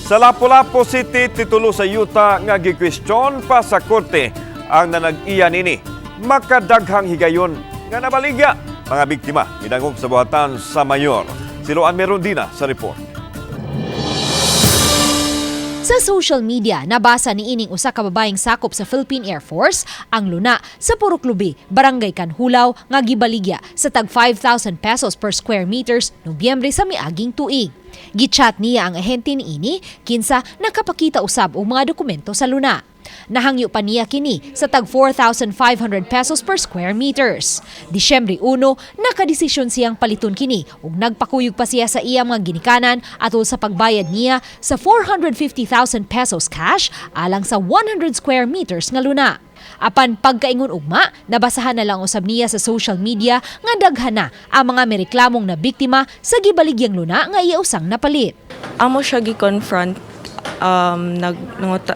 Sa Lapu-Lapu City, titulo sa yuta nga gikwestiyon pa sa korte ang nanag-iya nini. Makadaghang higayon nga nabaligya mga biktima gidangog sa buhatan sa mayor. Si Loan Merondina sa report. Sa social media, nabasa ni ining usa ka babaeng sakop sa Philippine Air Force ang luna sa Puruklubi, Barangay Kanhulaw nga gibaligya sa tag 5,000 pesos per square meters Nobyembre sa miaging tuig. Gichat niya ang ahente niini kinsa nakapakita usab og mga dokumento sa luna. Nahangyo pa niya kini sa tag 4,500 pesos per square meters. Disyembre 1, nakadesisyon siyang paliton kini ug nagpakuyog pa siya sa iyang mga ginikanan atol sa pagbayad niya sa 450,000 pesos cash alang sa 100 square meters nga luna. Apan pagkaingon ugma, nabasahan na lang usab niya sa social media nga daghan na ang mga mereklamong na biktima sa gibaligyang luna nga iya usang napalit. Amo siya gi-confront,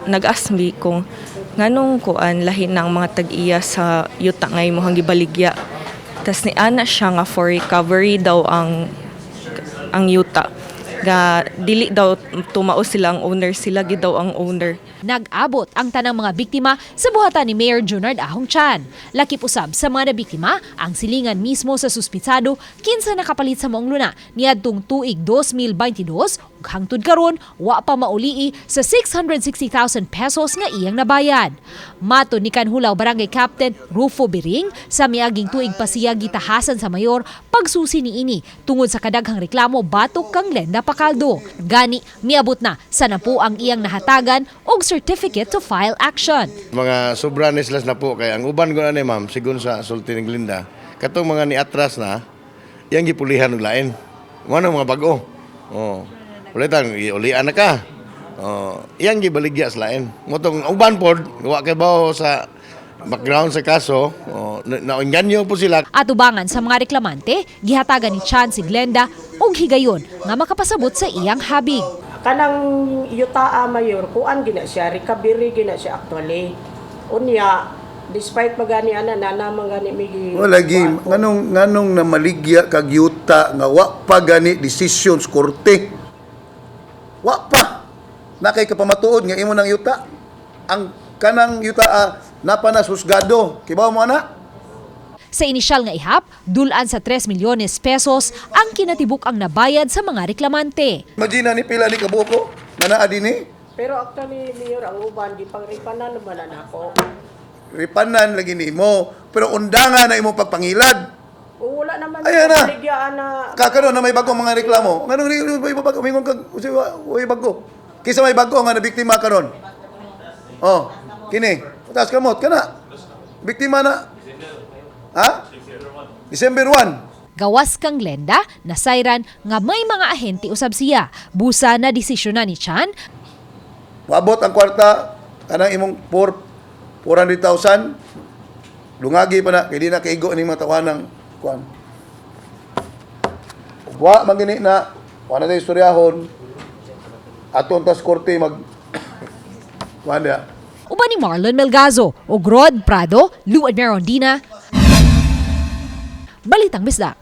nag-asmi kung nganong kuan lahi ng mga tag-iya sa yuta nga imong gibaligya. Tas ni ana siya nga for recovery daw ang yuta. Ga dili daw tumao sila ang owner, sila gid daw ang owner. Nag-abot ang tanang mga biktima sa buhatan ni Mayor Junard Ahong Chan. Lakip usab sa mga nabiktima ang silingan mismo sa suspitsado kinsa nakapalit sa maong luna niadtong tuig 2022 ug hangtod karon wa pa maulii sa 660,000 pesos nga iyang nabayad. Mato ni Kanhulaw Barangay Captain Rufo Biring sa miaging tuig pa siya gitahasan sa mayor pagsusi niini tungod sa kadaghang reklamo batok kang Lenda Pacaldo. Gani miabot na sa napo ang iyang nahatagan og certificate to file action. Mga sobrang islas na po kay ang uban ko na ni ma'am sigon sa sulti ng Glinda katong mga ni atras na yang gipulihan og lain. Ano mga bago. Oh. Ulitan ulian na ka. Oh, yang gibaligya sa lain. Motong uban pod wa kay bawo sa background sa kaso, nainganyo po sila. Atubangan sa mga reklamante, gihatagan ni Chan si Glenda og higayon nga makapasabot sa iyang habig. Kanang yuta mayor, kuan gina siya, recovery gina siya actually. Unya, despite magani ana naman gani migi. Lagi nganong na maligya kag yuta nga wa pa gani decision sa korte. Wa pa. Na kay kapamatuod nga imo nang yuta. Ang kanang yuta napa na susgado. Kibaw mo ana? Sa inisyal nga ihap, dulan sa 3 milyones pesos ang kinatibuk ang nabayad sa mga reklamante. Imagine ni pila ni kabuko nga naa dinhi. Pero actually mayor ang uban di pangripanan naman na ako. Ripanan lagi nimo, pero undangan na imo pagpangilad. O wala naman Ayan na. baligyan na. Kakano na may bago mga reklamo. Nganong may bago mingon kag way bago. Kisa may bago nga nabiktima karon. Oh, kini. Utas kamot kana. Biktima na. Ha? December 1. Gawas kang Glenda, nasayran nga may mga ahente usab siya. Busa na desisyonan ni Chan. Maabot ang kwarta kanang imong 400,000. Lungagi pa na kay di na kaigo ni mga tawanang kuan. Wa man gini na wala na istoryahon. Aton tas korte mag wanda. Uban ni Marlon Melgazo, og Rod Prado, Luan Merondina, Balitang Bisdak.